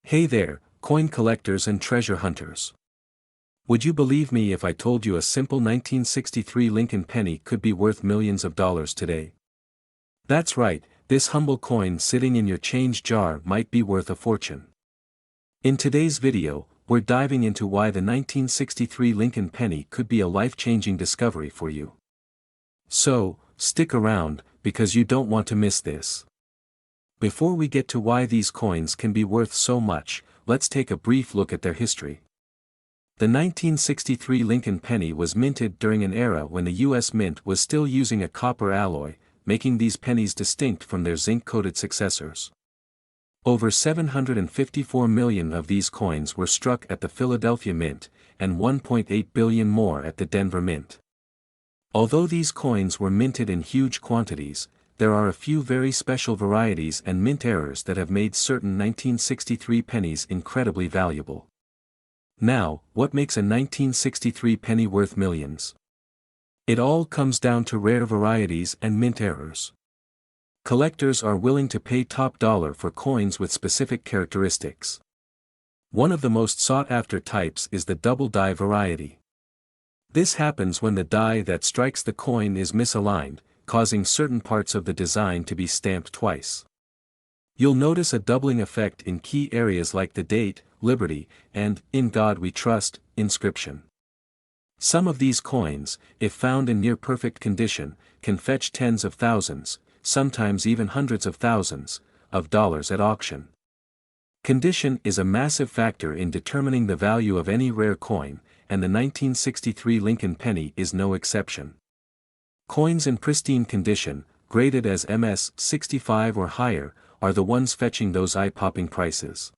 Hey there, coin collectors and treasure hunters. Would you believe me if I told you a simple 1963 Lincoln penny could be worth millions of dollars today? That's right, this humble coin sitting in your change jar might be worth a fortune. In today's video, we're diving into why the 1963 Lincoln penny could be a life-changing discovery for you. So, stick around, because you don't want to miss this. Before we get to why these coins can be worth so much, let's take a brief look at their history. The 1963 Lincoln penny was minted during an era when the U.S. Mint was still using a copper alloy, making these pennies distinct from their zinc-coated successors. Over 754 million of these coins were struck at the Philadelphia Mint, and 1.8 billion more at the Denver Mint. Although these coins were minted in huge quantities, there are a few very special varieties and mint errors that have made certain 1963 pennies incredibly valuable. Now, what makes a 1963 penny worth millions? It all comes down to rare varieties and mint errors. Collectors are willing to pay top dollar for coins with specific characteristics. One of the most sought-after types is the double die variety. This happens when the die that strikes the coin is misaligned, causing certain parts of the design to be stamped twice. You'll notice a doubling effect in key areas like the date, Liberty, and "In God We Trust" inscription. Some of these coins, if found in near-perfect condition, can fetch tens of thousands, sometimes even hundreds of thousands, of dollars at auction. Condition is a massive factor in determining the value of any rare coin, and the 1963 Lincoln penny is no exception. Coins in pristine condition, graded as MS 65 or higher, are the ones fetching those eye-popping prices.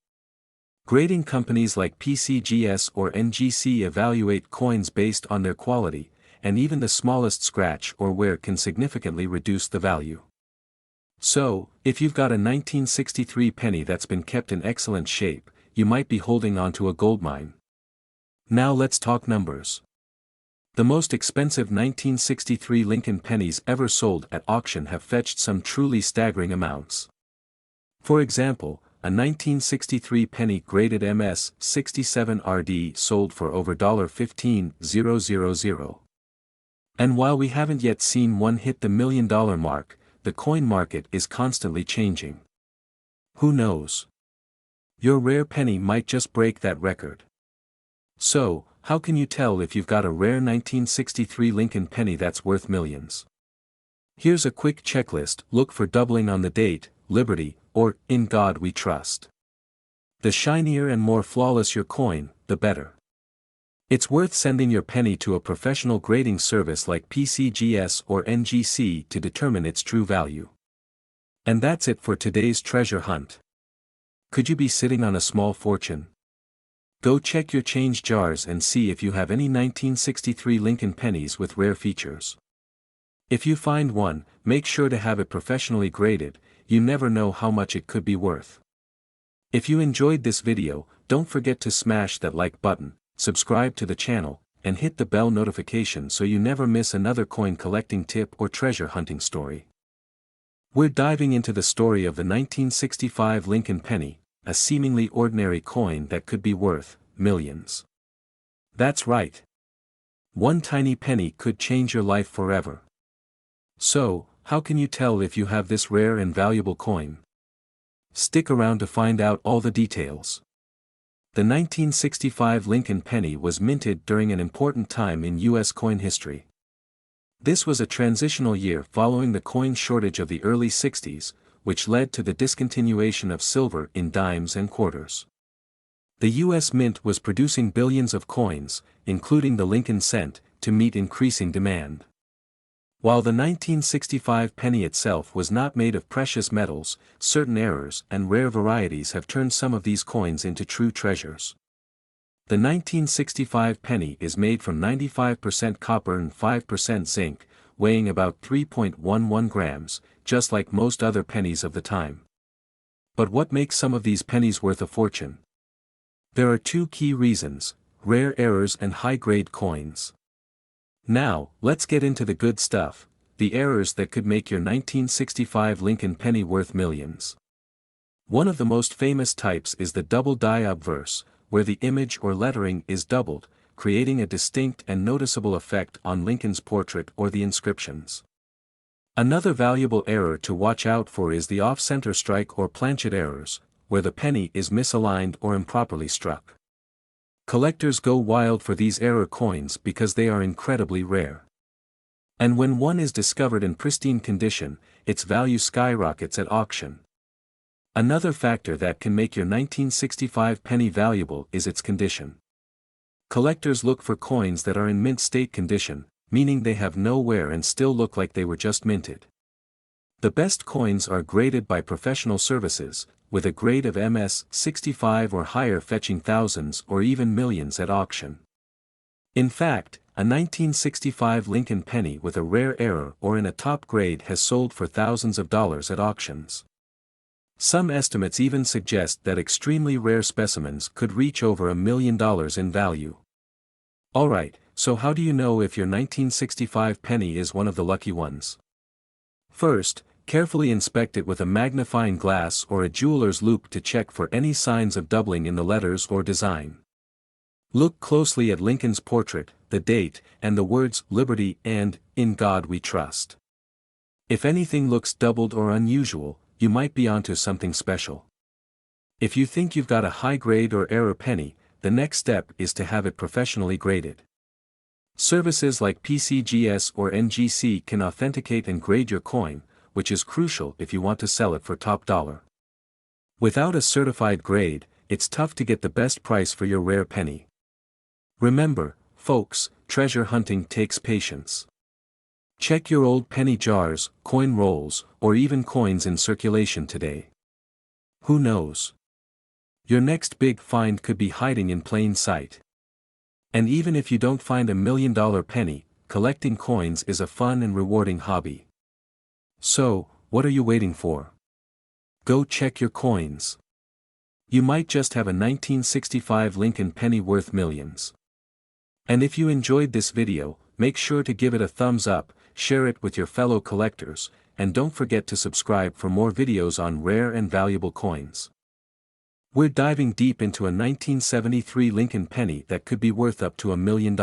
Grading companies like PCGS or NGC evaluate coins based on their quality, and even the smallest scratch or wear can significantly reduce the value. So, if you've got a 1963 penny that's been kept in excellent shape, you might be holding on to a goldmine. Now let's talk numbers. The most expensive 1963 Lincoln pennies ever sold at auction have fetched some truly staggering amounts. For example, a 1963 penny graded MS 67 RD sold for over $15,000. And while we haven't yet seen one hit the $1 million mark, the coin market is constantly changing. Who knows? Your rare penny might just break that record. So, how can you tell if you've got a rare 1963 Lincoln penny that's worth millions? Here's a quick checklist. Look for doubling on the date, Liberty, or "In God We Trust." The shinier and more flawless your coin, the better. It's worth sending your penny to a professional grading service like PCGS or NGC to determine its true value. And that's it for today's treasure hunt. Could you be sitting on a small fortune? Go check your change jars and see if you have any 1963 Lincoln pennies with rare features. If you find one, make sure to have it professionally graded. You never know how much it could be worth. If you enjoyed this video, don't forget to smash that like button, subscribe to the channel, and hit the bell notification so you never miss another coin collecting tip or treasure hunting story. We're diving into the story of the 1965 Lincoln penny, a seemingly ordinary coin that could be worth millions. That's right. One tiny penny could change your life forever. So, how can you tell if you have this rare and valuable coin? Stick around to find out all the details. The 1965 Lincoln penny was minted during an important time in U.S. coin history. This was a transitional year following the coin shortage of the early 60s, which led to the discontinuation of silver in dimes and quarters. The U.S. Mint was producing billions of coins, including the Lincoln cent, to meet increasing demand. While the 1965 penny itself was not made of precious metals, certain errors and rare varieties have turned some of these coins into true treasures. The 1965 penny is made from 95% copper and 5% zinc, weighing about 3.11 grams, just like most other pennies of the time. But what makes some of these pennies worth a fortune? There are two key reasons: rare errors and high-grade coins. Now, let's get into the good stuff, the errors that could make your 1965 Lincoln penny worth millions. One of the most famous types is the double die obverse, where the image or lettering is doubled, creating a distinct and noticeable effect on Lincoln's portrait or the inscriptions. Another valuable error to watch out for is the off-center strike or planchet errors, where the penny is misaligned or improperly struck. Collectors go wild for these error coins because they are incredibly rare. And when one is discovered in pristine condition, its value skyrockets at auction. Another factor that can make your 1965 penny valuable is its condition. Collectors look for coins that are in mint state condition, meaning they have no wear and still look like they were just minted. The best coins are graded by professional services, with a grade of MS 65 or higher fetching thousands or even millions at auction. In fact, a 1965 Lincoln penny with a rare error or in a top grade has sold for thousands of dollars at auctions. Some estimates even suggest that extremely rare specimens could reach over $1 million in value. Alright, so how do you know if your 1965 penny is one of the lucky ones? First, carefully inspect it with a magnifying glass or a jeweler's loupe to check for any signs of doubling in the letters or design. Look closely at Lincoln's portrait, the date, and the words "Liberty" and "In God We Trust." If anything looks doubled or unusual, you might be onto something special. If you think you've got a high grade or error penny, the next step is to have it professionally graded. Services like PCGS or NGC can authenticate and grade your coin, which is crucial if you want to sell it for top dollar. Without a certified grade, it's tough to get the best price for your rare penny. Remember, folks, treasure hunting takes patience. Check your old penny jars, coin rolls, or even coins in circulation today. Who knows? Your next big find could be hiding in plain sight. And even if you don't find $1 million penny, collecting coins is a fun and rewarding hobby. So, what are you waiting for? Go check your coins. You might just have a 1965 Lincoln penny worth millions. And if you enjoyed this video, make sure to give it a thumbs up, share it with your fellow collectors, and don't forget to subscribe for more videos on rare and valuable coins. We're diving deep into a 1973 Lincoln penny that could be worth up to $1 million.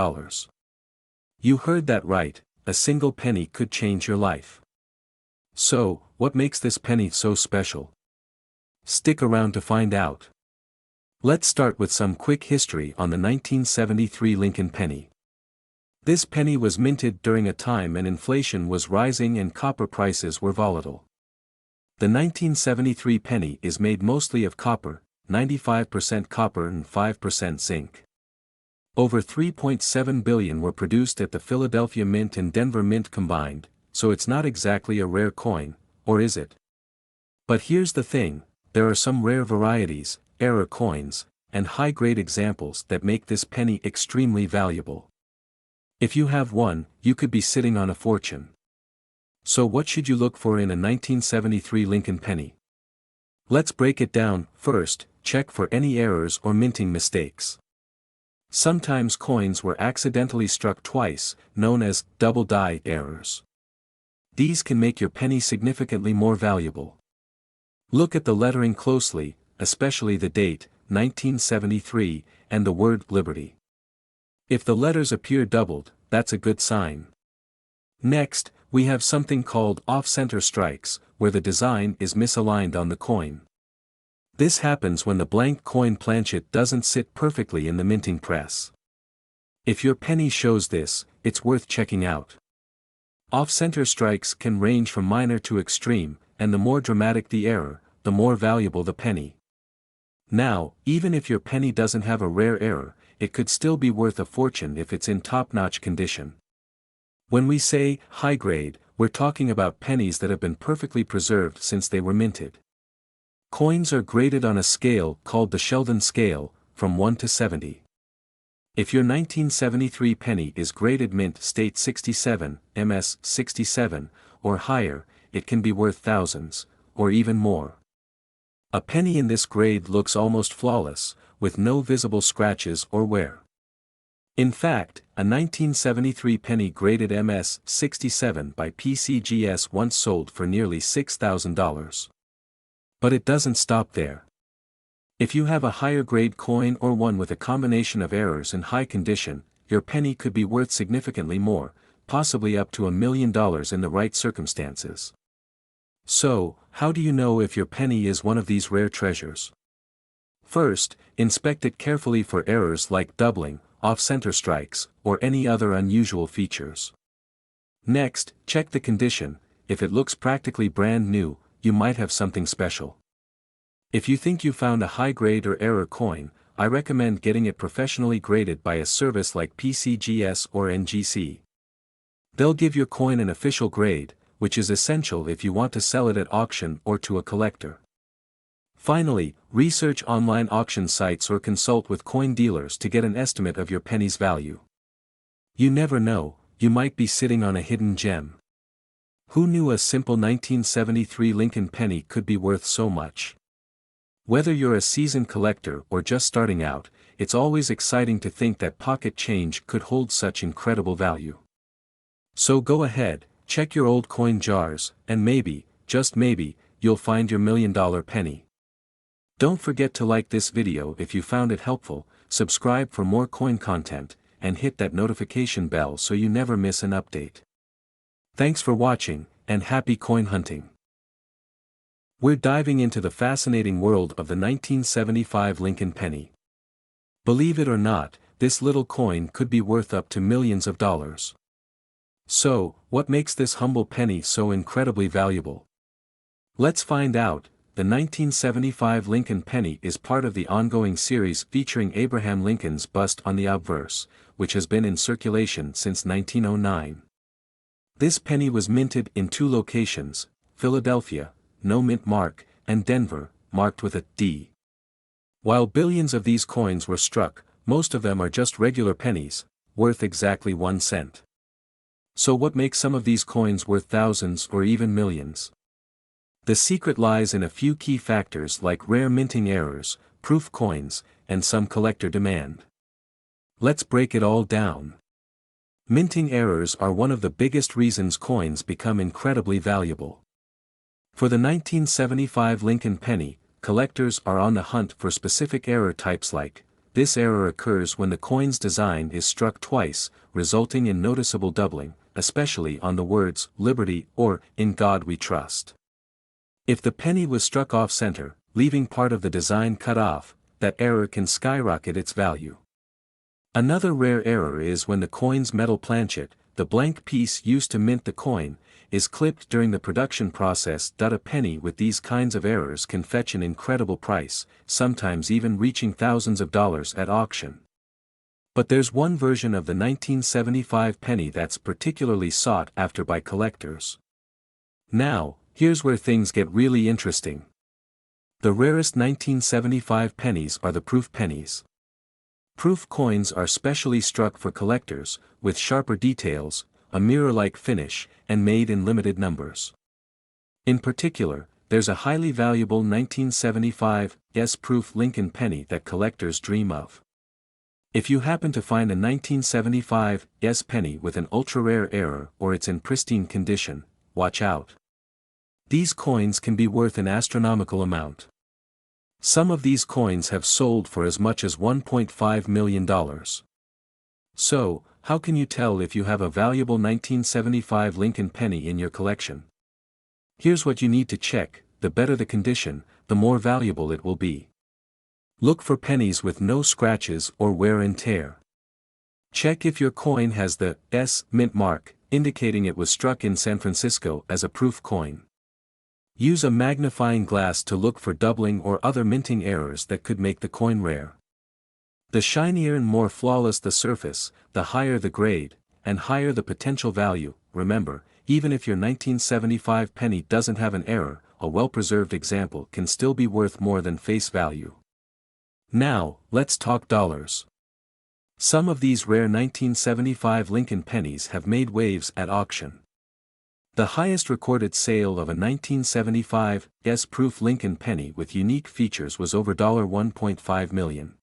You heard that right, a single penny could change your life. So, what makes this penny so special? Stick around to find out. Let's start with some quick history on the 1973 Lincoln penny. This penny was minted during a time when inflation was rising and copper prices were volatile. The 1973 penny is made mostly of copper, 95% copper and 5% zinc. Over 3.7 billion were produced at the Philadelphia Mint and Denver Mint combined, so it's not exactly a rare coin, or is it? But here's the thing, there are some rare varieties, error coins, and high-grade examples that make this penny extremely valuable. If you have one, you could be sitting on a fortune. So what should you look for in a 1973 Lincoln penny? Let's break it down. First, check for any errors or minting mistakes. Sometimes coins were accidentally struck twice, known as double die errors. These can make your penny significantly more valuable. Look at the lettering closely, especially the date, 1973, and the word Liberty. If the letters appear doubled, that's a good sign. Next, we have something called off-center strikes, where the design is misaligned on the coin. This happens when the blank coin planchet doesn't sit perfectly in the minting press. If your penny shows this, it's worth checking out. Off-center strikes can range from minor to extreme, and the more dramatic the error, the more valuable the penny. Now, even if your penny doesn't have a rare error, it could still be worth a fortune if it's in top-notch condition. When we say high grade, we're talking about pennies that have been perfectly preserved since they were minted. Coins are graded on a scale called the Sheldon scale, from 1 to 70. If your 1973 penny is graded mint state 67, MS 67, or higher, it can be worth thousands, or even more. A penny in this grade looks almost flawless, with no visible scratches or wear. In fact, a 1973 penny graded MS 67 by PCGS once sold for nearly $6,000. But it doesn't stop there. If you have a higher grade coin or one with a combination of errors in high condition, your penny could be worth significantly more, possibly up to $1 million in the right circumstances. So, how do you know if your penny is one of these rare treasures? First, inspect it carefully for errors like doubling, off-center strikes, or any other unusual features. Next, check the condition. If it looks practically brand new, you might have something special. If you think you found a high-grade or error coin, I recommend getting it professionally graded by a service like PCGS or NGC. They'll give your coin an official grade, which is essential if you want to sell it at auction or to a collector. Finally, research online auction sites or consult with coin dealers to get an estimate of your penny's value. You never know, you might be sitting on a hidden gem. Who knew a simple 1973 Lincoln penny could be worth so much? Whether you're a seasoned collector or just starting out, it's always exciting to think that pocket change could hold such incredible value. So go ahead, check your old coin jars, and maybe, just maybe, you'll find your $1 million penny. Don't forget to like this video if you found it helpful, subscribe for more coin content, and hit that notification bell so you never miss an update. Thanks for watching, and happy coin hunting. We're diving into the fascinating world of the 1975 Lincoln penny. Believe it or not, this little coin could be worth up to millions of dollars. So, what makes this humble penny so incredibly valuable? Let's find out. The 1975 Lincoln penny is part of the ongoing series featuring Abraham Lincoln's bust on the obverse, which has been in circulation since 1909. This penny was minted in two locations, Philadelphia, no mint mark, and Denver, marked with a D. While billions of these coins were struck, most of them are just regular pennies, worth exactly 1 cent. So what makes some of these coins worth thousands or even millions? The secret lies in a few key factors like rare minting errors, proof coins, and some collector demand. Let's break it all down. Minting errors are one of the biggest reasons coins become incredibly valuable. For the 1975 Lincoln penny, collectors are on the hunt for specific error types like, this error occurs when the coin's design is struck twice, resulting in noticeable doubling, especially on the words, Liberty or, In God We Trust. If the penny was struck off-center, leaving part of the design cut off, that error can skyrocket its value. Another rare error is when the coin's metal planchet, the blank piece used to mint the coin, is clipped during the production process. A penny with these kinds of errors can fetch an incredible price, sometimes even reaching thousands of dollars at auction. But there's one version of the 1975 penny that's particularly sought after by collectors. Now, here's where things get really interesting. The rarest 1975 pennies are the proof pennies. Proof coins are specially struck for collectors, with sharper details, a mirror-like finish, and made in limited numbers. In particular, there's a highly valuable 1975 S-proof Lincoln penny that collectors dream of. If you happen to find a 1975 S penny with an ultra-rare error or it's in pristine condition, watch out. These coins can be worth an astronomical amount. Some of these coins have sold for as much as $1.5 million. So, how can you tell if you have a valuable 1975 Lincoln penny in your collection? Here's what you need to check: the better the condition, the more valuable it will be. Look for pennies with no scratches or wear and tear. Check if your coin has the S mint mark, indicating it was struck in San Francisco as a proof coin. Use a magnifying glass to look for doubling or other minting errors that could make the coin rare. The shinier and more flawless the surface, the higher the grade, and higher the potential value. Remember, even if your 1975 penny doesn't have an error, a well-preserved example can still be worth more than face value. Now, let's talk dollars. Some of these rare 1975 Lincoln pennies have made waves at auction. The highest recorded sale of a 1975 S-proof Lincoln penny with unique features was over $1.5 million.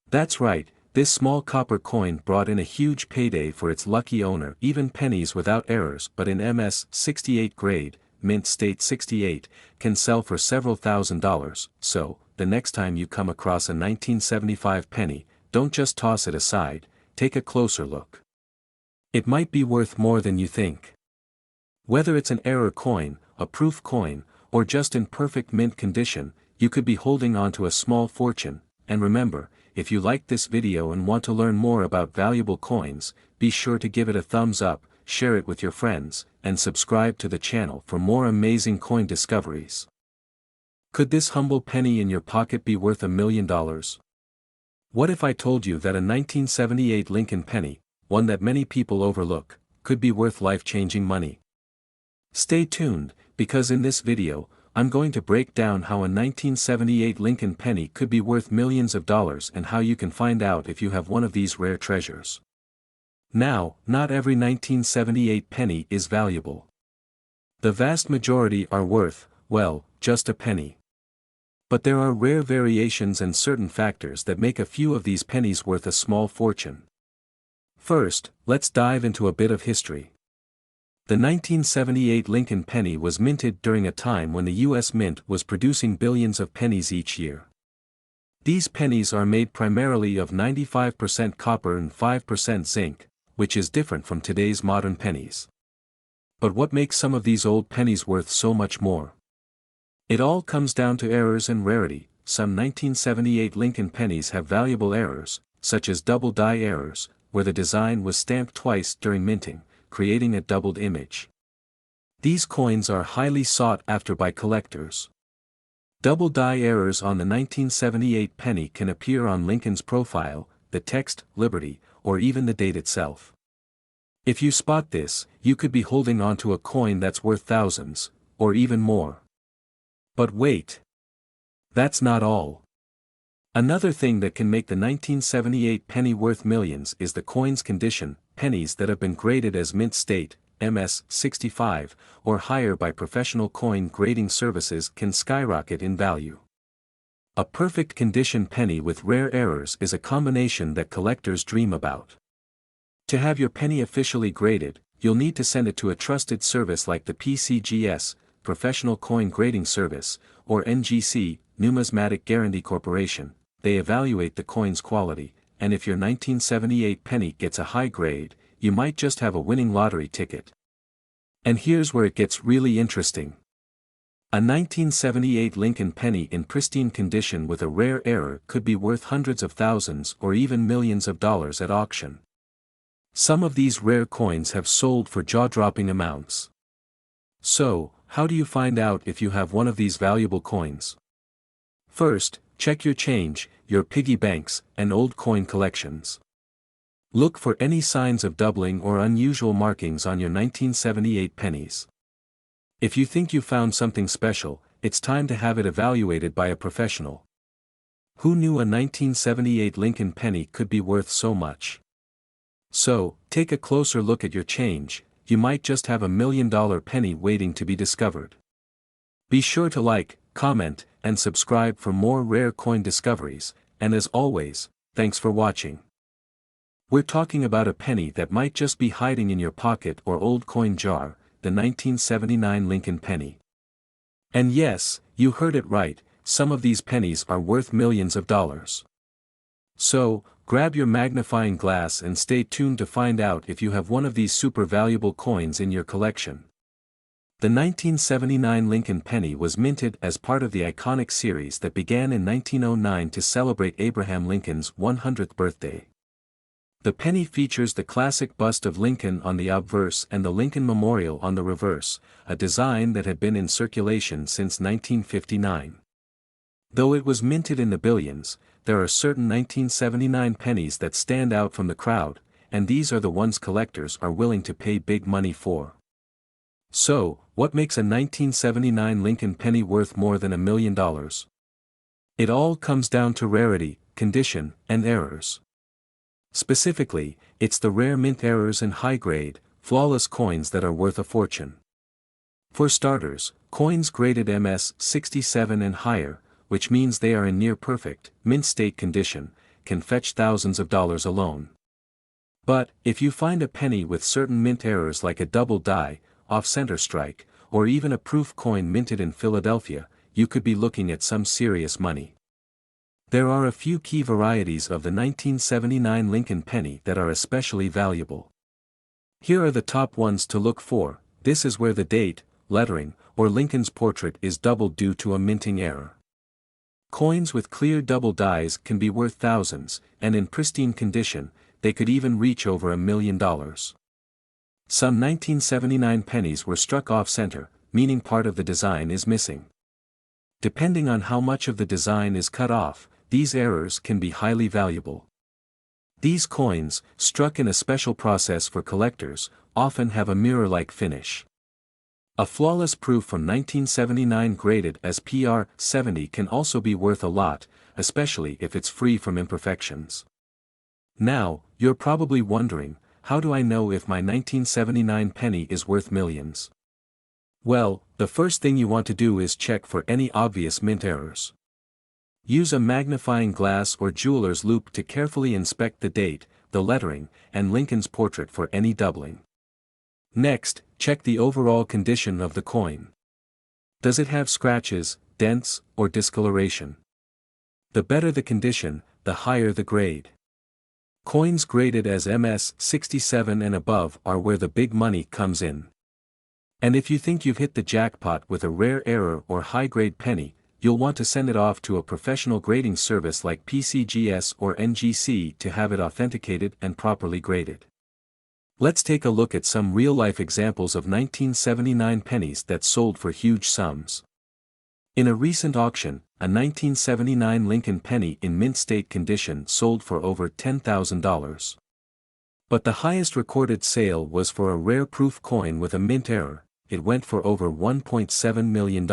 That's right, this small copper coin brought in a huge payday for its lucky owner. Even pennies without errors but in MS-68 grade, mint state 68, can sell for several $1,000s, so, the next time you come across a 1975 penny, don't just toss it aside, take a closer look. It might be worth more than you think. Whether it's an error coin, a proof coin, or just in perfect mint condition, you could be holding on to a small fortune. And remember, if you liked this video and want to learn more about valuable coins, be sure to give it a thumbs up, share it with your friends, and subscribe to the channel for more amazing coin discoveries. Could this humble penny in your pocket be worth $1 million? What if I told you that a 1978 Lincoln penny, one that many people overlook, could be worth life-changing money? Stay tuned, because in this video, I'm going to break down how a 1978 Lincoln penny could be worth millions of dollars and how you can find out if you have one of these rare treasures. Now, not every 1978 penny is valuable. The vast majority are worth, well, just a penny. But there are rare variations and certain factors that make a few of these pennies worth a small fortune. First, let's dive into a bit of history. The 1978 Lincoln penny was minted during a time when the U.S. Mint was producing billions of pennies each year. These pennies are made primarily of 95% copper and 5% zinc, which is different from today's modern pennies. But what makes some of these old pennies worth so much more? It all comes down to errors and rarity. Some 1978 Lincoln pennies have valuable errors, such as double die errors, where the design was stamped twice during minting, creating a doubled image. These coins are highly sought after by collectors. Double die errors on the 1978 penny can appear on Lincoln's profile, the text, Liberty, or even the date itself. If you spot this, you could be holding onto a coin that's worth thousands, or even more. But wait! That's not all. Another thing that can make the 1978 penny worth millions is the coin's condition. Pennies that have been graded as mint state, MS 65, or higher by professional coin grading services can skyrocket in value. A perfect condition penny with rare errors is a combination that collectors dream about. To have your penny officially graded, you'll need to send it to a trusted service like the PCGS, Professional Coin Grading Service, or NGC, Numismatic Guarantee Corporation. They evaluate the coin's quality, and if your 1978 penny gets a high grade, you might just have a winning lottery ticket. And here's where it gets really interesting. A 1978 Lincoln penny in pristine condition with a rare error could be worth hundreds of thousands or even millions of dollars at auction. Some of these rare coins have sold for jaw-dropping amounts. So, how do you find out if you have one of these valuable coins? First, check your change, your piggy banks, and old coin collections. Look for any signs of doubling or unusual markings on your 1978 pennies. If you think you found something special, it's time to have it evaluated by a professional. Who knew a 1978 Lincoln penny could be worth so much? So, take a closer look at your change. You might just have $1 million penny waiting to be discovered. Be sure to like, comment, and subscribe for more rare coin discoveries, and as always, thanks for watching. We're talking about a penny that might just be hiding in your pocket or old coin jar, the 1979 Lincoln penny. And yes, you heard it right, some of these pennies are worth millions of dollars. So, grab your magnifying glass and stay tuned to find out if you have one of these super valuable coins in your collection. The 1979 Lincoln penny was minted as part of the iconic series that began in 1909 to celebrate Abraham Lincoln's 100th birthday. The penny features the classic bust of Lincoln on the obverse and the Lincoln Memorial on the reverse, a design that had been in circulation since 1959. Though it was minted in the billions, there are certain 1979 pennies that stand out from the crowd, and these are the ones collectors are willing to pay big money for. So, what makes a 1979 Lincoln penny worth more than $1 million? It all comes down to rarity, condition, and errors. Specifically, it's the rare mint errors and high-grade, flawless coins that are worth a fortune. For starters, coins graded MS 67 and higher, which means they are in near-perfect, mint-state condition, can fetch thousands of dollars alone. But, if you find a penny with certain mint errors like a double die, off-center strike, or even a proof coin minted in Philadelphia, you could be looking at some serious money. There are a few key varieties of the 1979 Lincoln penny that are especially valuable. Here are the top ones to look for. This is where the date, lettering, or Lincoln's portrait is doubled due to a minting error. Coins with clear double dies can be worth thousands, and in pristine condition, they could even reach over $1 million. Some 1979 pennies were struck off-center, meaning part of the design is missing. Depending on how much of the design is cut off, these errors can be highly valuable. These coins, struck in a special process for collectors, often have a mirror-like finish. A flawless proof from 1979 graded as PR 70 can also be worth a lot, especially if it's free from imperfections. Now, you're probably wondering, how do I know if my 1979 penny is worth millions? Well, the first thing you want to do is check for any obvious mint errors. Use a magnifying glass or jeweler's loupe to carefully inspect the date, the lettering, and Lincoln's portrait for any doubling. Next, check the overall condition of the coin. Does it have scratches, dents, or discoloration? The better the condition, the higher the grade. Coins graded as MS 67 and above are where the big money comes in. And if you think you've hit the jackpot with a rare error or high-grade penny, you'll want to send it off to a professional grading service like PCGS or NGC to have it authenticated and properly graded. Let's take a look at some real-life examples of 1979 pennies that sold for huge sums. In a recent auction, a 1979 Lincoln penny in mint state condition sold for over $10,000. But the highest recorded sale was for a rare proof coin with a mint error. It went for over $1.7 million.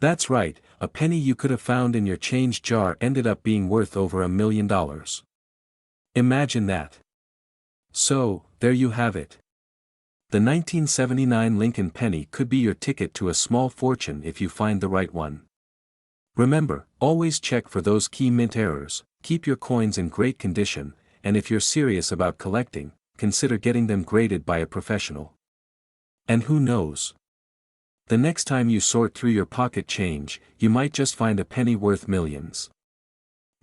That's right, a penny you could have found in your change jar ended up being worth over $1 million. Imagine that. So, there you have it. The 1979 Lincoln penny could be your ticket to a small fortune if you find the right one. Remember, always check for those key mint errors, keep your coins in great condition, and if you're serious about collecting, consider getting them graded by a professional. And who knows? The next time you sort through your pocket change, you might just find a penny worth millions.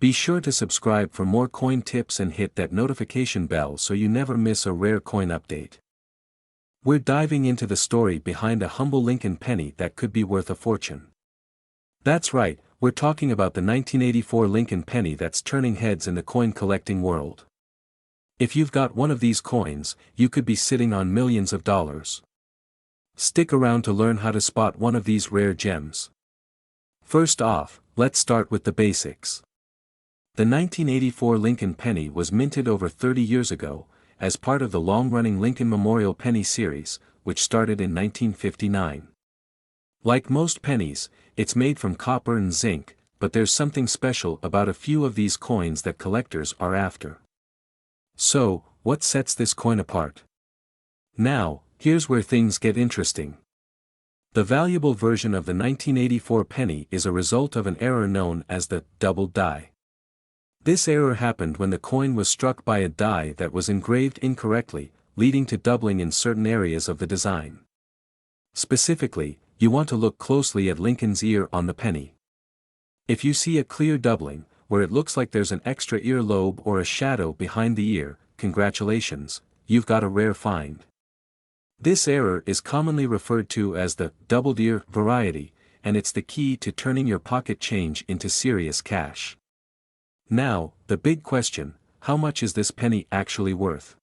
Be sure to subscribe for more coin tips and hit that notification bell so you never miss a rare coin update. We're diving into the story behind a humble Lincoln penny that could be worth a fortune. That's right, we're talking about the 1984 Lincoln penny that's turning heads in the coin collecting world. If you've got one of these coins, you could be sitting on millions of dollars. Stick around to learn how to spot one of these rare gems. First off, let's start with the basics. The 1984 Lincoln penny was minted over 30 years ago, as part of the long-running Lincoln Memorial Penny series, which started in 1959. Like most pennies, it's made from copper and zinc, but there's something special about a few of these coins that collectors are after. So, what sets this coin apart? Now, here's where things get interesting. The valuable version of the 1984 penny is a result of an error known as the double die. This error happened when the coin was struck by a die that was engraved incorrectly, leading to doubling in certain areas of the design. Specifically, you want to look closely at Lincoln's ear on the penny. If you see a clear doubling, where it looks like there's an extra ear lobe or a shadow behind the ear, congratulations, you've got a rare find. This error is commonly referred to as the doubled ear variety, and it's the key to turning your pocket change into serious cash. Now, the big question, how much is this penny actually worth?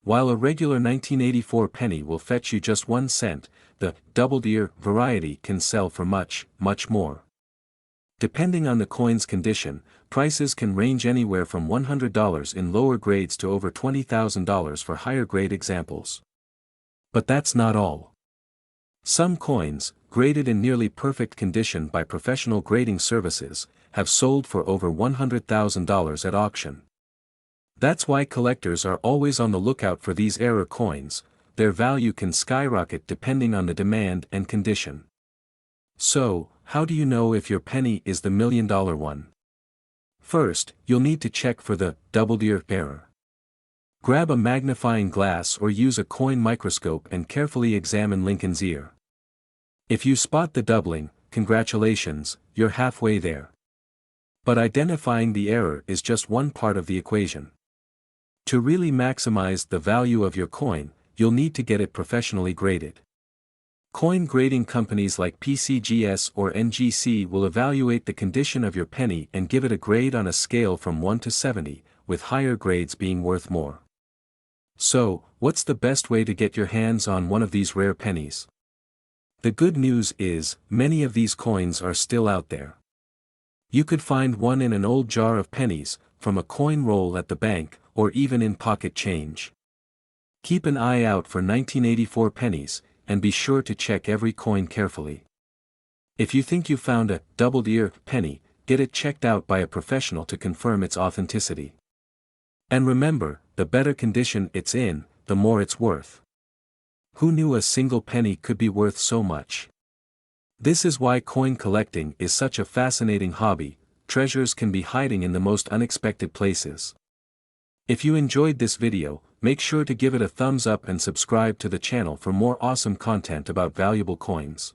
While a regular 1984 penny will fetch you just 1 cent, the doubled ear variety can sell for much, much more. Depending on the coin's condition, prices can range anywhere from $100 in lower grades to over $20,000 for higher grade examples. But that's not all. Some coins, graded in nearly perfect condition by professional grading services, have sold for over $100,000 at auction. That's why collectors are always on the lookout for these error coins. Their value can skyrocket depending on the demand and condition. So, how do you know if your penny is the $1 million one? First, you'll need to check for the doubled ear error. Grab a magnifying glass or use a coin microscope and carefully examine Lincoln's ear. If you spot the doubling, congratulations, you're halfway there. But identifying the error is just one part of the equation. To really maximize the value of your coin, you'll need to get it professionally graded. Coin grading companies like PCGS or NGC will evaluate the condition of your penny and give it a grade on a scale from 1 to 70, with higher grades being worth more. So, what's the best way to get your hands on one of these rare pennies? The good news is, many of these coins are still out there. You could find one in an old jar of pennies, from a coin roll at the bank, or even in pocket change. Keep an eye out for 1984 pennies, and be sure to check every coin carefully. If you think you found a doubled ear penny, get it checked out by a professional to confirm its authenticity. And remember, the better condition it's in, the more it's worth. Who knew a single penny could be worth so much? This is why coin collecting is such a fascinating hobby. Treasures can be hiding in the most unexpected places. If you enjoyed this video, make sure to give it a thumbs up and subscribe to the channel for more awesome content about valuable coins.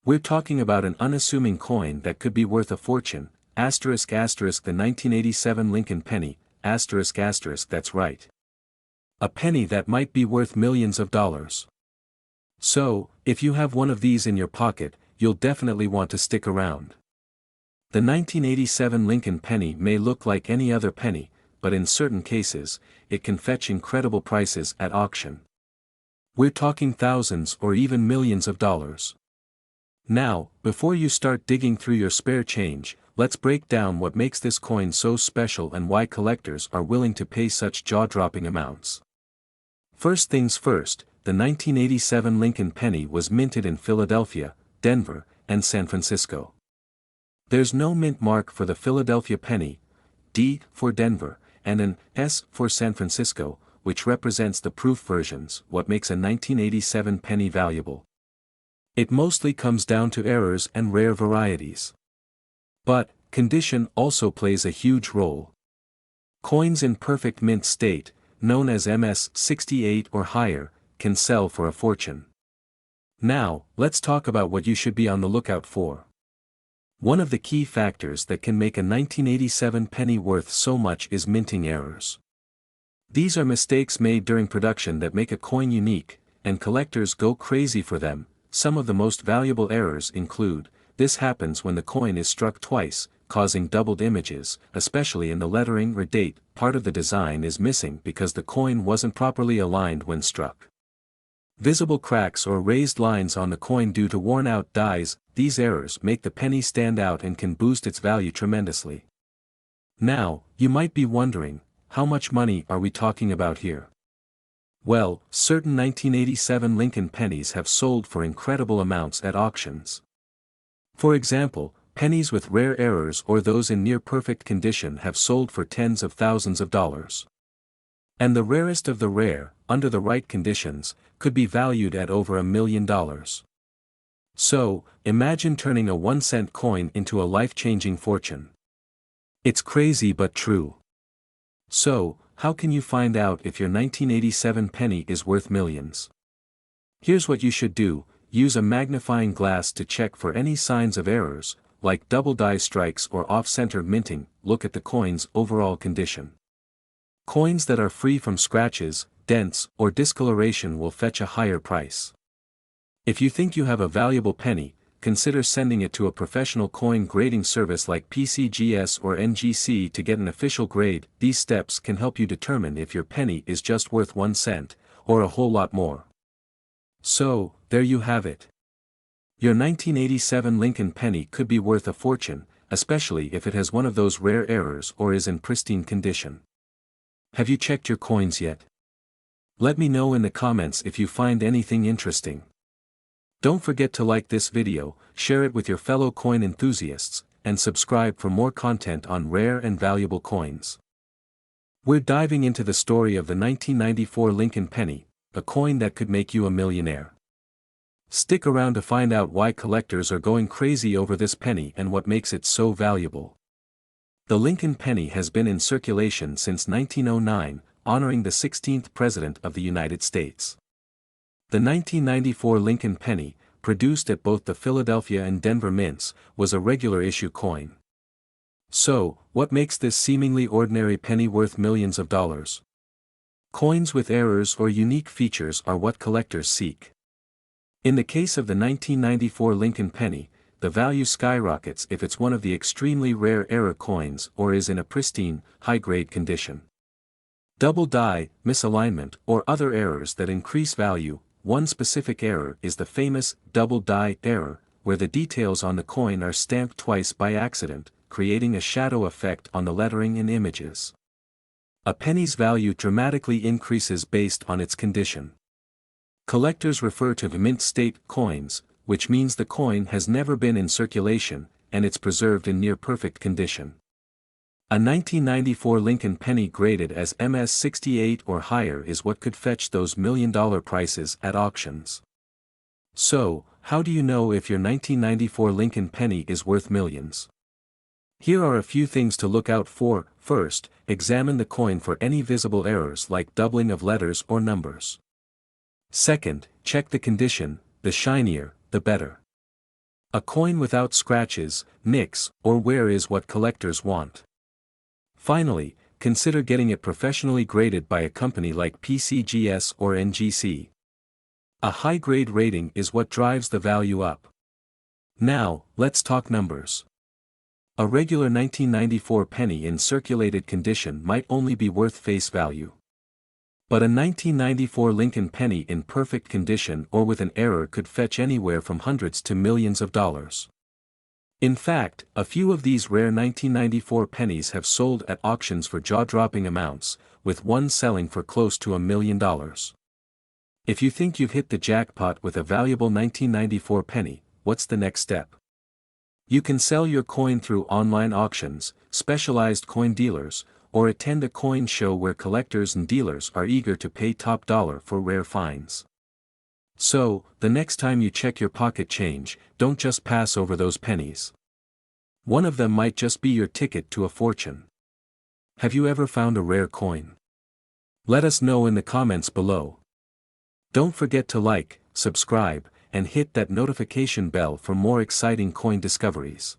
We're talking about an unassuming coin that could be worth a fortune, **** the 1987 Lincoln penny, ***, that's right. A penny that might be worth millions of dollars. So, if you have one of these in your pocket, you'll definitely want to stick around. The 1987 Lincoln penny may look like any other penny, but in certain cases, it can fetch incredible prices at auction. We're talking thousands or even millions of dollars. Now, before you start digging through your spare change, let's break down what makes this coin so special and why collectors are willing to pay such jaw-dropping amounts. First things first, the 1987 Lincoln penny was minted in Philadelphia, Denver, and San Francisco. There's no mint mark for the Philadelphia penny, D for Denver, and an S for San Francisco, which represents the proof versions, what makes a 1987 penny valuable. It mostly comes down to errors and rare varieties. But, condition also plays a huge role. Coins in perfect mint state, known as MS-68 or higher, can sell for a fortune. Now, let's talk about what you should be on the lookout for. One of the key factors that can make a 1987 penny worth so much is minting errors. These are mistakes made during production that make a coin unique, and collectors go crazy for them. Some of the most valuable errors include: this happens when the coin is struck twice, causing doubled images, especially in the lettering or date. Part of the design is missing because the coin wasn't properly aligned when struck. Visible cracks or raised lines on the coin due to worn-out dies. These errors make the penny stand out and can boost its value tremendously. Now, you might be wondering, how much money are we talking about here? Well, certain 1987 Lincoln pennies have sold for incredible amounts at auctions. For example, pennies with rare errors or those in near-perfect condition have sold for tens of thousands of dollars. And the rarest of the rare, under the right conditions, could be valued at over $1 million. So, imagine turning a 1-cent coin into a life-changing fortune. It's crazy but true. So, how can you find out if your 1987 penny is worth millions? Here's what you should do: use a magnifying glass to check for any signs of errors, like double die strikes or off-center minting. Look at the coin's overall condition. Coins that are free from scratches, dents, or discoloration will fetch a higher price. If you think you have a valuable penny, consider sending it to a professional coin grading service like PCGS or NGC to get an official grade. These steps can help you determine if your penny is just worth 1 cent, or a whole lot more. So, there you have it. Your 1987 Lincoln penny could be worth a fortune, especially if it has one of those rare errors or is in pristine condition. Have you checked your coins yet? Let me know in the comments if you find anything interesting. Don't forget to like this video, share it with your fellow coin enthusiasts, and subscribe for more content on rare and valuable coins. We're diving into the story of the 1994 Lincoln penny, a coin that could make you a millionaire. Stick around to find out why collectors are going crazy over this penny and what makes it so valuable. The Lincoln penny has been in circulation since 1909, honoring the 16th President of the United States. The 1994 Lincoln penny, produced at both the Philadelphia and Denver mints, was a regular issue coin. So, what makes this seemingly ordinary penny worth millions of dollars? Coins with errors or unique features are what collectors seek. In the case of the 1994 Lincoln penny, the value skyrockets if it's one of the extremely rare error coins or is in a pristine, high-grade condition. Double die, misalignment, or other errors that increase value. One specific error is the famous double die error, where the details on the coin are stamped twice by accident, creating a shadow effect on the lettering and images. A penny's value dramatically increases based on its condition. Collectors refer to mint state coins, which means the coin has never been in circulation, and it's preserved in near-perfect condition. A 1994 Lincoln penny graded as MS-68 or higher is what could fetch those million-dollar prices at auctions. So, how do you know if your 1994 Lincoln penny is worth millions? Here are a few things to look out for. First, examine the coin for any visible errors like doubling of letters or numbers. Second, check the condition, the shinier, the better. A coin without scratches, nicks, or wear is what collectors want. Finally, consider getting it professionally graded by a company like PCGS or NGC. A high-grade rating is what drives the value up. Now, let's talk numbers. A regular 1994 penny in circulated condition might only be worth face value. But a 1994 Lincoln penny in perfect condition or with an error could fetch anywhere from hundreds to millions of dollars. In fact, a few of these rare 1994 pennies have sold at auctions for jaw-dropping amounts, with one selling for close to $1 million. If you think you've hit the jackpot with a valuable 1994 penny, what's the next step? You can sell your coin through online auctions, specialized coin dealers, or attend a coin show where collectors and dealers are eager to pay top dollar for rare finds. So, the next time you check your pocket change, don't just pass over those pennies. One of them might just be your ticket to a fortune. Have you ever found a rare coin? Let us know in the comments below. Don't forget to like, subscribe, and hit that notification bell for more exciting coin discoveries.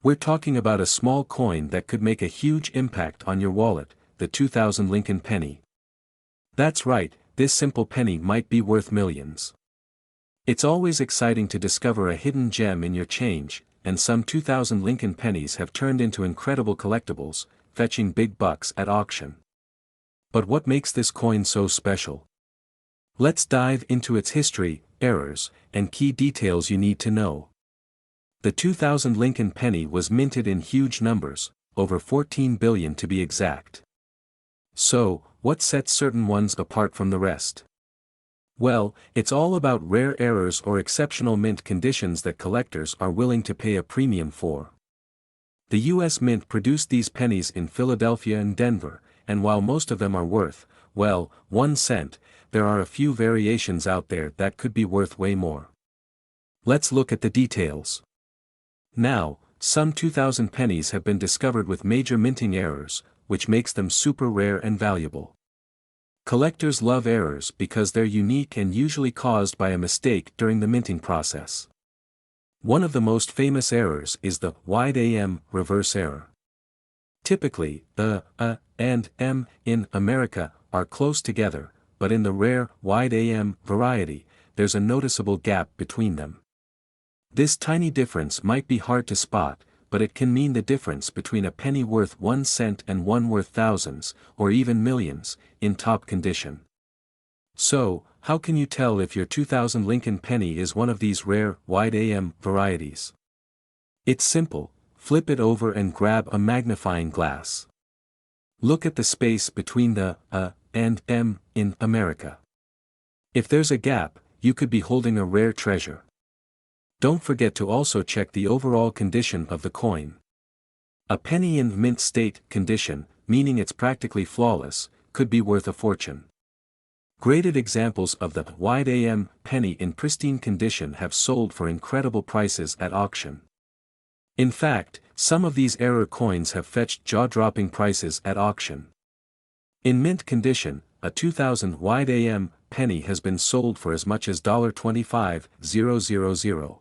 We're talking about a small coin that could make a huge impact on your wallet, the 2000 Lincoln penny. That's right, this simple penny might be worth millions. It's always exciting to discover a hidden gem in your change, and some 2000 Lincoln pennies have turned into incredible collectibles, fetching big bucks at auction. But what makes this coin so special? Let's dive into its history, errors, and key details you need to know. The 2000 Lincoln penny was minted in huge numbers, over 14 billion to be exact. So, what sets certain ones apart from the rest? Well, it's all about rare errors or exceptional mint conditions that collectors are willing to pay a premium for. The U.S. Mint produced these pennies in Philadelphia and Denver, and while most of them are worth, well, 1 cent, there are a few variations out there that could be worth way more. Let's look at the details. Now, some 2000 pennies have been discovered with major minting errors, which makes them super rare and valuable. Collectors love errors because they're unique and usually caused by a mistake during the minting process. One of the most famous errors is the wide AM reverse error. Typically, the A and M in America are close together, but in the rare wide AM variety, there's a noticeable gap between them. This tiny difference might be hard to spot, but it can mean the difference between a penny worth 1 cent and one worth thousands, or even millions, in top condition. So, how can you tell if your 2000 Lincoln penny is one of these rare, wide AM varieties? It's simple, flip it over and grab a magnifying glass. Look at the space between the A and M in America. If there's a gap, you could be holding a rare treasure. Don't forget to also check the overall condition of the coin. A penny in mint state condition, meaning it's practically flawless, could be worth a fortune. Graded examples of the wide AM penny in pristine condition have sold for incredible prices at auction. In fact, some of these error coins have fetched jaw-dropping prices at auction. In mint condition, a 2000 wide AM penny has been sold for as much as $25,000.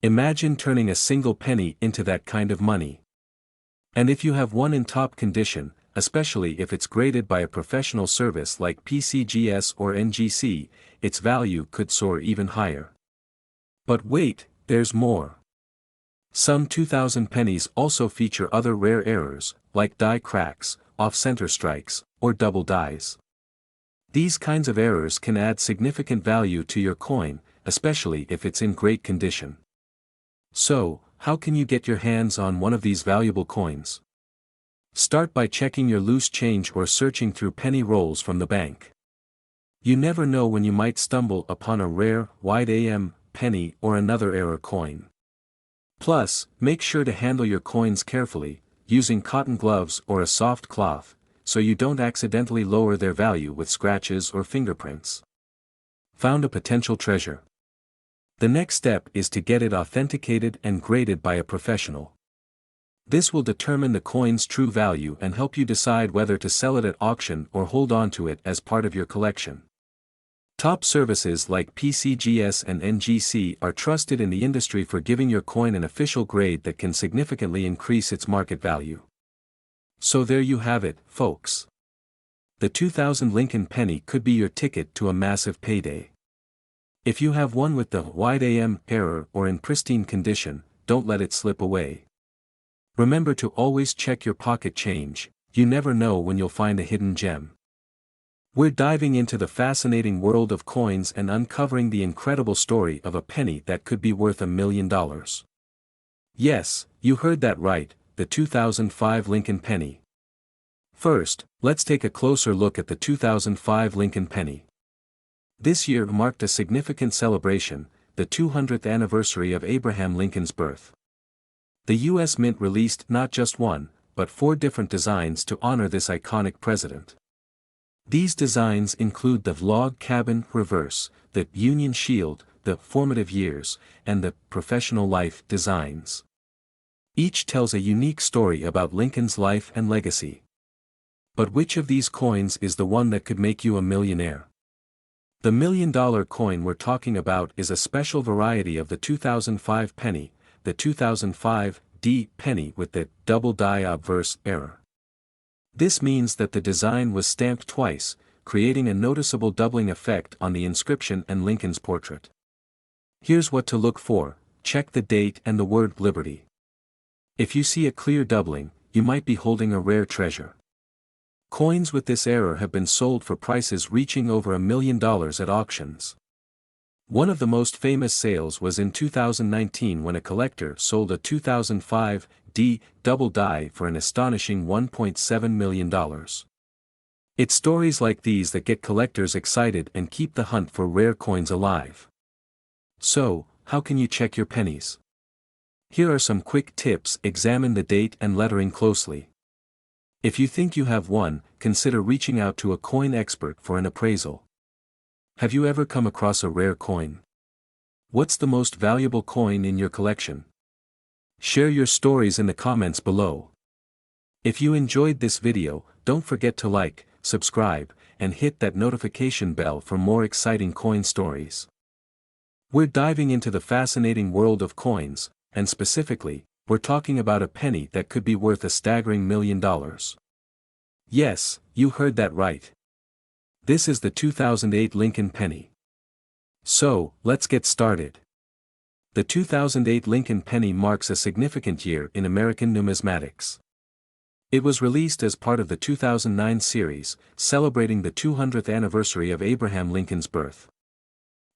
Imagine turning a single penny into that kind of money. And if you have one in top condition, especially if it's graded by a professional service like PCGS or NGC, its value could soar even higher. But wait, there's more. Some 2000 pennies also feature other rare errors, like die cracks, off-center strikes, or double dies. These kinds of errors can add significant value to your coin, especially if it's in great condition. So, how can you get your hands on one of these valuable coins? Start by checking your loose change or searching through penny rolls from the bank. You never know when you might stumble upon a rare, wide AM penny or another error coin. Plus, make sure to handle your coins carefully, using cotton gloves or a soft cloth, so you don't accidentally lower their value with scratches or fingerprints. Found a potential treasure. The next step is to get it authenticated and graded by a professional. This will determine the coin's true value and help you decide whether to sell it at auction or hold on to it as part of your collection. Top services like PCGS and NGC are trusted in the industry for giving your coin an official grade that can significantly increase its market value. So there you have it, folks. The 2000 Lincoln penny could be your ticket to a massive payday. If you have one with the wide AM error or in pristine condition, don't let it slip away. Remember to always check your pocket change, you never know when you'll find a hidden gem. We're diving into the fascinating world of coins and uncovering the incredible story of a penny that could be worth $1 million. Yes, you heard that right, the 2005 Lincoln penny. First, let's take a closer look at the 2005 Lincoln penny. This year marked a significant celebration, the 200th anniversary of Abraham Lincoln's birth. The U.S. Mint released not just one, but 4 different designs to honor this iconic president. These designs include the log cabin reverse, the Union Shield, the formative years, and the professional life designs. Each tells a unique story about Lincoln's life and legacy. But which of these coins is the one that could make you a millionaire? The $1 million coin we're talking about is a special variety of the 2005 penny, the 2005 D penny with the double die obverse error. This means that the design was stamped twice, creating a noticeable doubling effect on the inscription and Lincoln's portrait. Here's what to look for: check the date and the word Liberty. If you see a clear doubling, you might be holding a rare treasure. Coins with this error have been sold for prices reaching over $1 million at auctions. One of the most famous sales was in 2019 when a collector sold a 2005 D double die for an astonishing $1.7 million. It's stories like these that get collectors excited and keep the hunt for rare coins alive. So, how can you check your pennies? Here are some quick tips. Examine the date and lettering closely. If you think you have one, consider reaching out to a coin expert for an appraisal. Have you ever come across a rare coin? What's the most valuable coin in your collection? Share your stories in the comments below. If you enjoyed this video, don't forget to like, subscribe, and hit that notification bell for more exciting coin stories. We're diving into the fascinating world of coins, and specifically, we're talking about a penny that could be worth a staggering $1 million. Yes, you heard that right. This is the 2008 Lincoln penny. So, let's get started. The 2008 Lincoln penny marks a significant year in American numismatics. It was released as part of the 2009 series, celebrating the 200th anniversary of Abraham Lincoln's birth.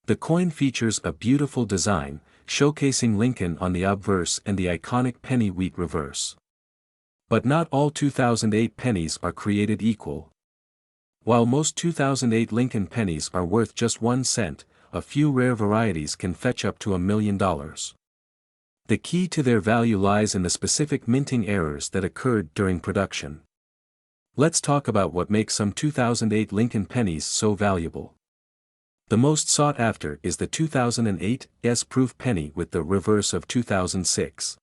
The coin features a beautiful design, showcasing Lincoln on the obverse and the iconic penny wheat reverse. But not all 2008 pennies are created equal. While most 2008 Lincoln pennies are worth just 1 cent, a few rare varieties can fetch up to $1 million. The key to their value lies in the specific minting errors that occurred during production. Let's talk about what makes some 2008 Lincoln pennies so valuable. The most sought after is the 2008 S-proof penny with the reverse of 2006.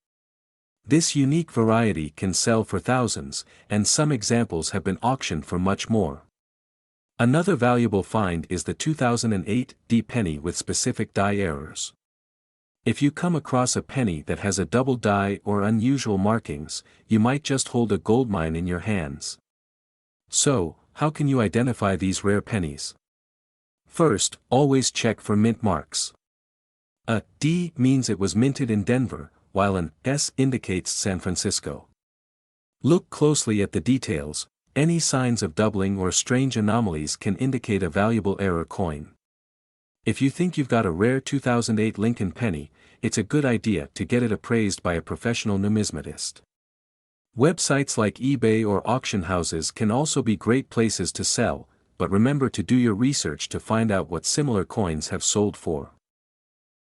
This unique variety can sell for thousands, and some examples have been auctioned for much more. Another valuable find is the 2008 D penny with specific die errors. If you come across a penny that has a double die or unusual markings, you might just hold a goldmine in your hands. So, how can you identify these rare pennies? First, always check for mint marks. A D means it was minted in Denver, while an S indicates San Francisco. Look closely at the details. Any signs of doubling or strange anomalies can indicate a valuable error coin. If you think you've got a rare 2008 Lincoln penny, it's a good idea to get it appraised by a professional numismatist. Websites like eBay or auction houses can also be great places to sell, but remember to do your research to find out what similar coins have sold for.